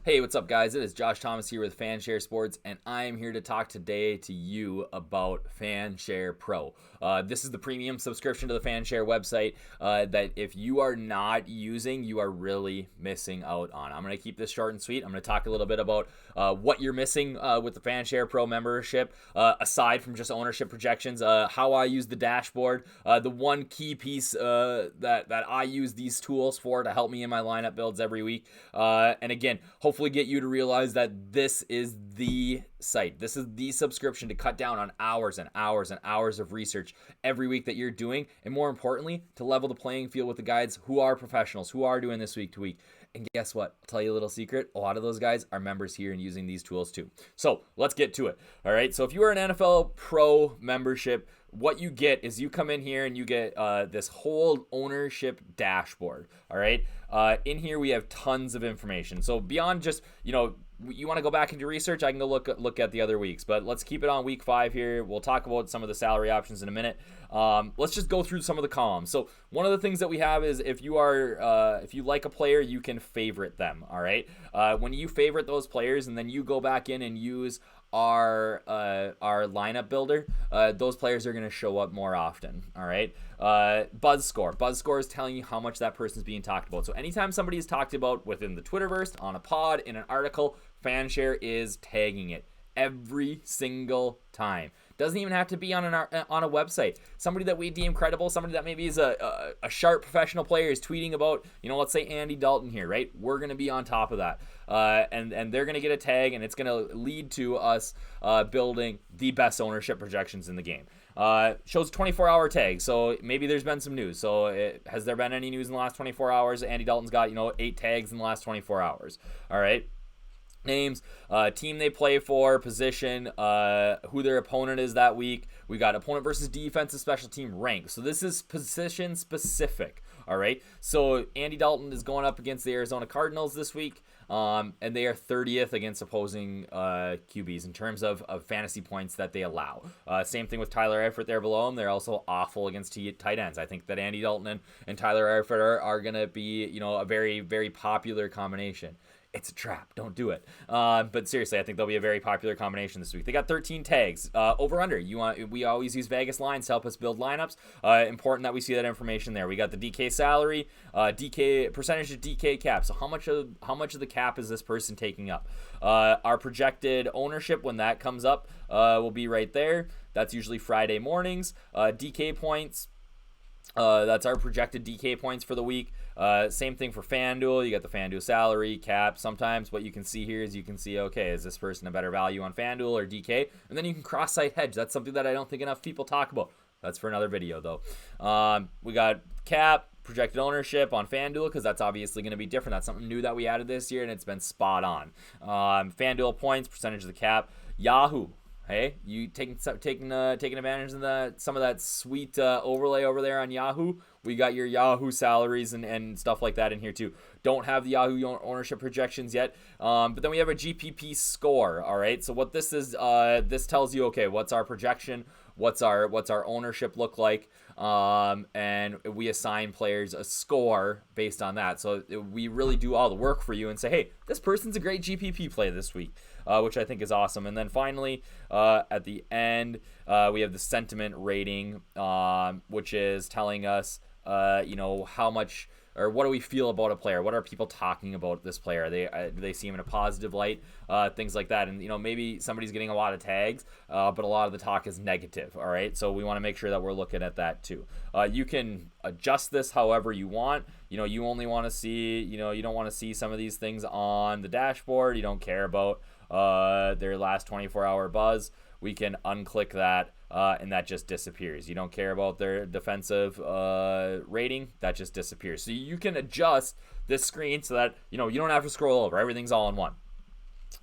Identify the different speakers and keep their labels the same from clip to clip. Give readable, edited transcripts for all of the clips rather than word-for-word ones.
Speaker 1: Hey, what's up, guys? It is Josh Thomas here with Fanshare Sports, and I am here to talk today to you about Fanshare Pro. This is the premium subscription to the Fanshare website that if you are not using, you are really missing out on. I'm going to keep this short and sweet. I'm going to talk a little bit about what you're missing with the Fanshare Pro membership, aside from just ownership projections, how I use the dashboard, the one key piece that I use these tools for to help me in my lineup builds every week. And again, hopefully get you to realize that this is the site. This is the subscription to cut down on hours and hours and hours of research every week that you're doing, and more importantly, to level the playing field with the guys who are professionals, who are doing this week to week. And guess what? I'll tell you a little secret. A lot of those guys are members here and using these tools too. So let's get to it. All right. So if you are an NFL Pro membership, what you get is you come in here and you get this whole ownership dashboard. All right. In here we have tons of information. So beyond just, you want to go back into research, I can go look at the other weeks, but let's keep it on week 5 here. We'll talk about some of the salary options in a minute. Let's just go through some of the columns. So one of the things that we have is if you like a player, you can favorite them. All right. When you favorite those players and then you go back in and use our lineup builder, those players are going to show up more often. All right. Buzz score is telling you how much that person is being talked about. So anytime somebody is talked about within the Twitterverse, on a pod, in an article, Fanshare is tagging it every single time. Doesn't even have to be on a website. Somebody that we deem credible, somebody that maybe is a sharp professional player is tweeting about, let's say Andy Dalton here, right? We're going to be on top of that. And they're going to get a tag, and it's going to lead to us building the best ownership projections in the game. Shows 24-hour tag, so maybe there's been some news. So has there been any news in the last 24 hours? Andy Dalton's got, 8 tags in the last 24 hours. All right. Names, team they play for, position, who their opponent is that week. We got opponent versus defensive special team rank. So this is position specific. All right. So Andy Dalton is going up against the Arizona Cardinals this week. And they are 30th against opposing QBs in terms of fantasy points that they allow. Same thing with Tyler Eifert there below him. They're also awful against tight ends. I think that Andy Dalton and Tyler Eifert are going to be, a very, very popular combination. It's a trap. Don't do it. But seriously, I think they'll be a very popular combination this week. They got 13 tags. Over under. We always use Vegas lines to help us build lineups. Important that we see that information there. We got the DK salary, DK percentage of DK cap. So how much of the cap is this person taking up? Our projected ownership when that comes up will be right there. That's usually Friday mornings. DK points. That's our projected DK points for the week. Same thing for Fanduel. You got the Fanduel salary, cap. Sometimes what you can see here is okay, is this person a better value on Fanduel or DK? And then you can cross-site hedge. That's something that I don't think enough people talk about. That's for another video, though. We got cap, projected ownership on Fanduel, because that's obviously going to be different. That's something new that we added this year, and it's been spot on. Fanduel points, percentage of the cap. Yahoo. Hey, you taking advantage of some of that sweet overlay over there on Yahoo? We got your Yahoo salaries and stuff like that in here too. Don't have the Yahoo ownership projections yet, but then we have a GPP score. All right, so what this is, this tells you, okay, what's our projection? What's our ownership look like? And we assign players a score based on that. So we really do all the work for you and say, hey, this person's a great GPP play this week, which I think is awesome. And then finally, at the end, we have the sentiment rating, which is telling us, how much or what do we feel about a player? What are people talking about this player? Do they see him in a positive light? Things like that. And, maybe somebody's getting a lot of tags, but a lot of the talk is negative. All right. So we want to make sure that we're looking at that too. You can adjust this however you want. You only want to see, you don't want to see some of these things on the dashboard. You don't care about their last 24-hour buzz. We can unclick that, and that just disappears. You don't care about their defensive rating, that just disappears. So you can adjust this screen so that you don't have to scroll over. Everything's all in one.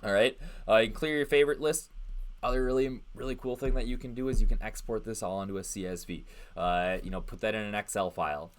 Speaker 1: All right. You can clear your favorite list. Other really cool thing that you can do is you can export this all into a CSV. Put that in an Excel file.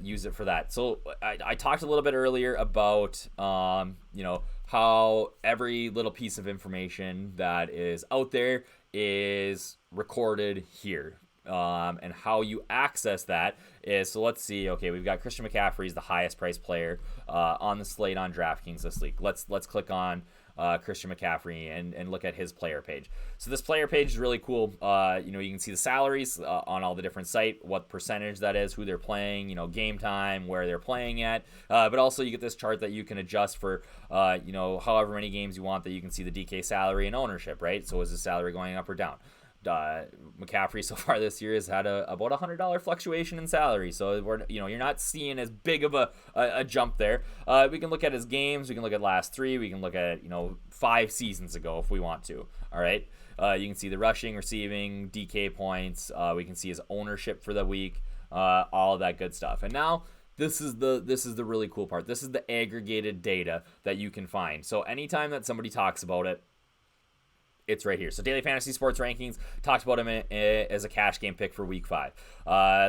Speaker 1: Use it for that. So I talked a little bit earlier about how every little piece of information that is out there is recorded here. And how you access that is, so let's see. Okay, we've got Christian McCaffrey is the highest priced player on the slate on DraftKings this week. Let's click on Christian McCaffrey and look at his player page. So this player page is really cool. You can see the salaries on all the different sites, what percentage that is, who they're playing, game time, where they're playing at. But also you get this chart that you can adjust for, however many games you want, that you can see the DK salary and ownership, right? So is the salary going up or down? McCaffrey so far this year has had about $100 fluctuation in salary, so you're not seeing as big of a jump there. We can look at his games, we can look at last 3, we can look at 5 seasons ago if we want to. All right, you can see the rushing, receiving, DK points. We can see his ownership for the week, all of that good stuff. And now this is the really cool part. This is the aggregated data that you can find. So anytime that somebody talks about it, it's right here. So Daily Fantasy Sports Rankings talked about him as a cash game pick for Week 5.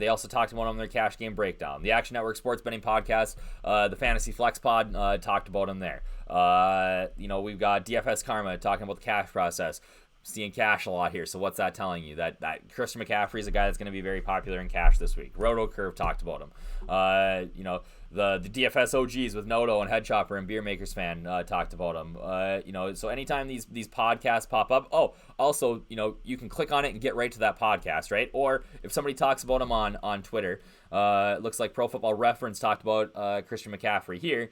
Speaker 1: They also talked about him in their cash game breakdown. The Action Network Sports Betting Podcast, the Fantasy Flex Pod, talked about him there. We've got DFS Karma talking about the cash process. Seeing cash a lot here. So what's that telling you? That Christian McCaffrey is a guy that's going to be very popular in cash this week. Roto Curve talked about him. The DFS OGs with Noto and Head Chopper and Beer Makers Fan talked about him. So anytime these podcasts pop up, also, you can click on it and get right to that podcast, right? Or if somebody talks about him on Twitter, it looks like Pro Football Reference talked about Christian McCaffrey here.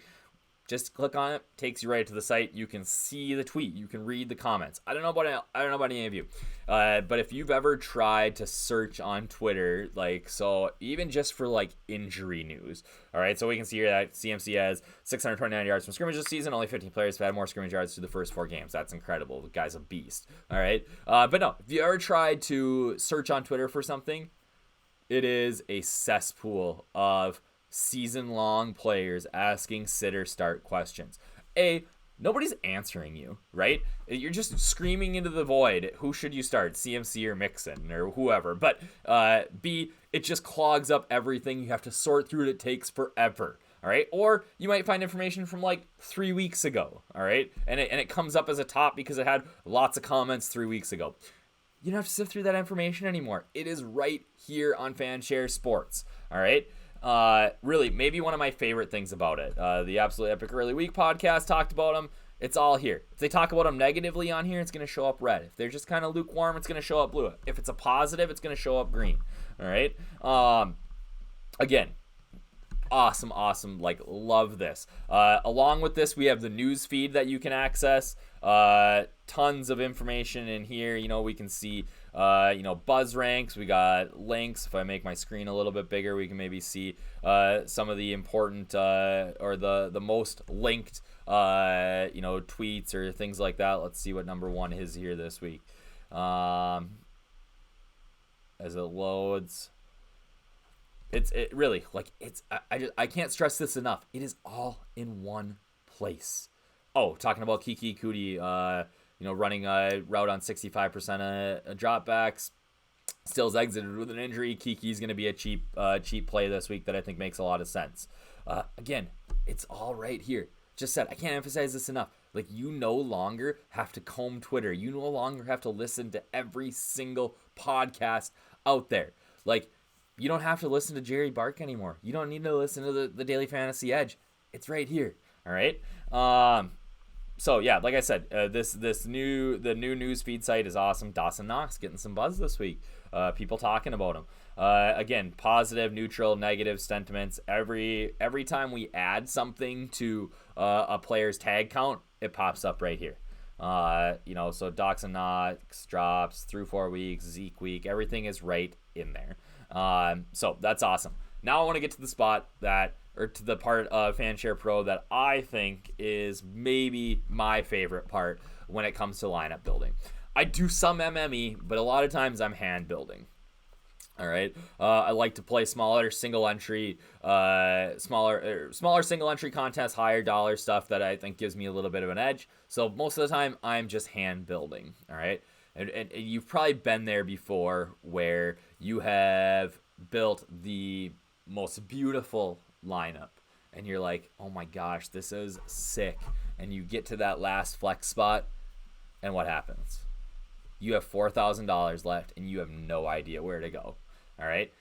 Speaker 1: Just click on it, takes you right to the site. You can see the tweet, you can read the comments. I don't know about any of you, but if you've ever tried to search on Twitter, even just for injury news, all right. So we can see here that CMC has 629 yards from scrimmage this season. Only 15 players have had more scrimmage yards through the first 4 games. That's incredible. The guy's a beast. All right, but no, if you ever tried to search on Twitter for something, it is a cesspool of season-long players asking sit-or-start questions. Nobody's answering you, right? You're just screaming into the void. Who should you start, CMC or Mixon or whoever? But B, it just clogs up everything. You have to sort through it. It takes forever. All right, or you might find information from 3 weeks ago. All right, and it comes up as a top because it had lots of comments 3 weeks ago. You don't have to sift through that information anymore. It is right here on Fanshare Sports. All right. Really, maybe one of my favorite things about it. The Absolute Epic Early Week podcast talked about them. It's all here. If they talk about them negatively on here, it's going to show up red. If they're just kind of lukewarm, it's going to show up blue. If it's a positive, it's going to show up green. All right. Again, awesome. Love this. Along with this, we have the news feed that you can access. Tons of information in here. We can see buzz ranks. We got links. If I make my screen a little bit bigger, we can maybe see some of the important or the most linked tweets or things like that. Let's see what number 1 is here this week. As it loads, I can't stress this enough. It is all in one place. Talking about Kiki Kuti, running a route on 65% of dropbacks. Still's exited with an injury. Kiki's going to be a cheap play this week that I think makes a lot of sense. Again, it's all right here. Just said, I can't emphasize this enough. You no longer have to comb Twitter. You no longer have to listen to every single podcast out there. You don't have to listen to Jerry Bark anymore. You don't need to listen to the Daily Fantasy Edge. It's right here. All right. So yeah, like I said, the new news feed site is awesome. Dawson Knox getting some buzz this week. People talking about him. Again, positive, neutral, negative sentiments. Every time we add something to a player's tag count, it pops up right here. So Dawson Knox drops through 4 weeks, Zeke week, everything is right in there. So that's awesome. Now I want to get to the part of Fanshare Pro that I think is maybe my favorite part when it comes to lineup building. I do some MME, but a lot of times I'm hand building. All right. I like to play smaller single entry contests, higher dollar stuff that I think gives me a little bit of an edge. So most of the time I'm just hand building. All right. And you've probably been there before where you have built the most beautiful lineup and you're like, oh my gosh, this is sick. And you get to that last flex spot and what happens? you have $4,000 left and you have no idea where to go. All right.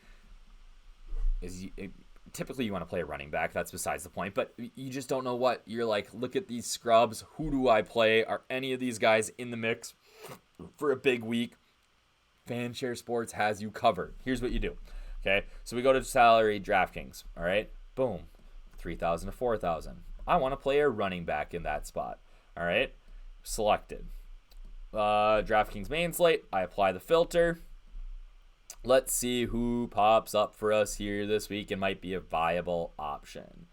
Speaker 1: Typically you want to play a running back. That's besides the point, but you just don't know what you're like. Look at these scrubs. Who do I play? Are any of these guys in the mix for a big week? Fanshare Sports has you covered. Here's what you do. Okay. So we go to salary DraftKings. All right. Boom. 3,000 to 4,000. I want to play a running back in that spot. All right. Selected. DraftKings main slate. I apply the filter. Let's see who pops up for us here this week and might be a viable option.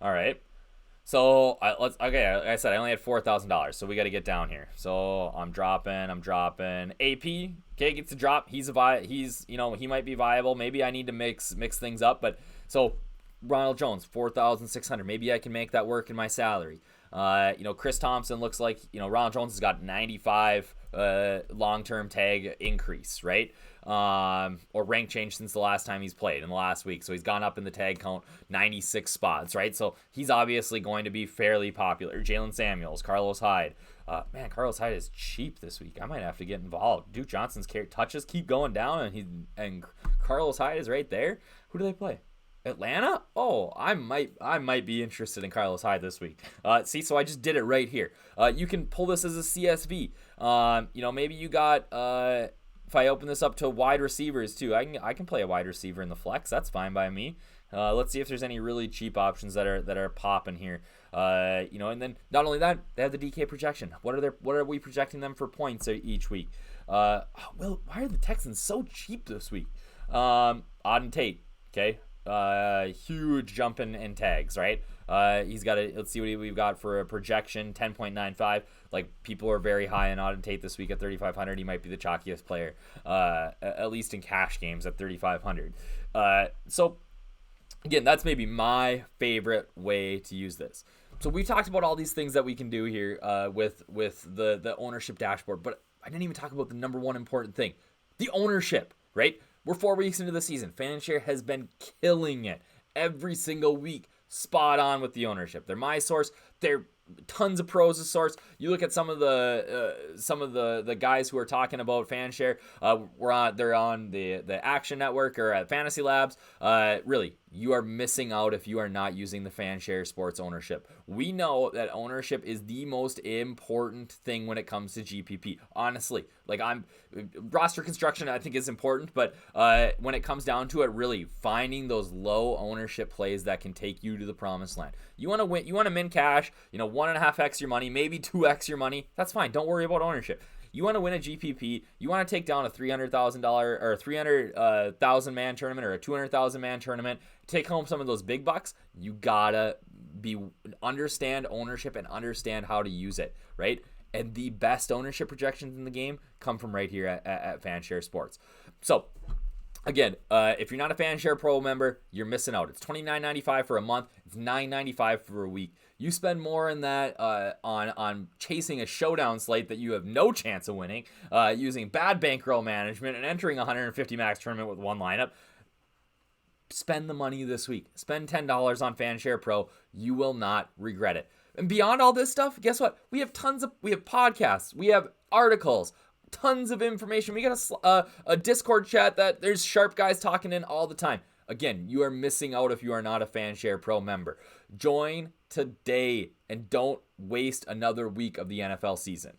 Speaker 1: All right. So okay. Like I said, I only had $4,000, so we got to get down here. So I'm dropping. AP, okay, gets a drop. He's he might be viable. Maybe I need to mix things up. But so Ronald Jones, 4,600. Maybe I can make that work in my salary. Chris Thompson looks like Ronald Jones has got 95 long-term tag increase, right? Or rank change since the last time he's played in the last week. So he's gone up in the tag count 96 spots, right? So he's obviously going to be fairly popular. Jalen Samuels, Carlos Hyde. Carlos Hyde is cheap this week. I might have to get involved. Duke Johnson's touches keep going down, and Carlos Hyde is right there. Who do they play? Atlanta? Oh, I might be interested in Carlos Hyde this week. So I just did it right here. You can pull this as a CSV. Maybe you got if I open this up to wide receivers too, I can play a wide receiver in the flex. That's fine by me. Let's see if there's any really cheap options that are popping here. And then not only that, they have the DK projection. What are we projecting them for points each week? Why are the Texans so cheap this week? Auden Tate, okay. Huge jump in tags, right? He's got let's see what we've got for a projection, 10.95. Like, people are very high on Auden Tate this week at 3,500. He might be the chalkiest player, at least in cash games at 3,500. So again, that's maybe my favorite way to use this. So we talked about all these things that we can do here with the ownership dashboard, but I didn't even talk about the number one important thing, the ownership, right? We're 4 weeks into the season. Fanshare has been killing it every single week. Spot on with the ownership. They're my source. They're tons of pros' source. You look at some of the guys who are talking about Fanshare. They're on the Action Network or at Fantasy Labs. Really, you are missing out if you are not using the Fanshare Sports ownership. We know that ownership is the most important thing when it comes to GPP. Honestly, roster construction I think is important, but when it comes down to it, really finding those low ownership plays that can take you to the promised land. You want to win. You want to min cash. 1.5x your money, maybe 2x your money. That's fine. Don't worry about ownership. You want to win a GPP. You want to take down a $300,000 or 300,000 man tournament or a 200,000 man tournament. Take home some of those big bucks. You gotta understand ownership and understand how to use it, right? And the best ownership projections in the game come from right here at Fanshare Sports. So again, if you're not a Fanshare Pro member, you're missing out. It's $29.95 for a month. It's $9.95 for a week. You spend more in that on chasing a showdown slate that you have no chance of winning, using bad bankroll management and entering a 150 max tournament with one lineup. Spend the money this week. Spend $10 on Fanshare Pro. You will not regret it. And beyond all this stuff, guess what? We have podcasts. We have articles. Tons of information. We got a Discord chat that there's sharp guys talking in all the time. Again, you are missing out if you are not a Fanshare Pro member. Join today and don't waste another week of the NFL season.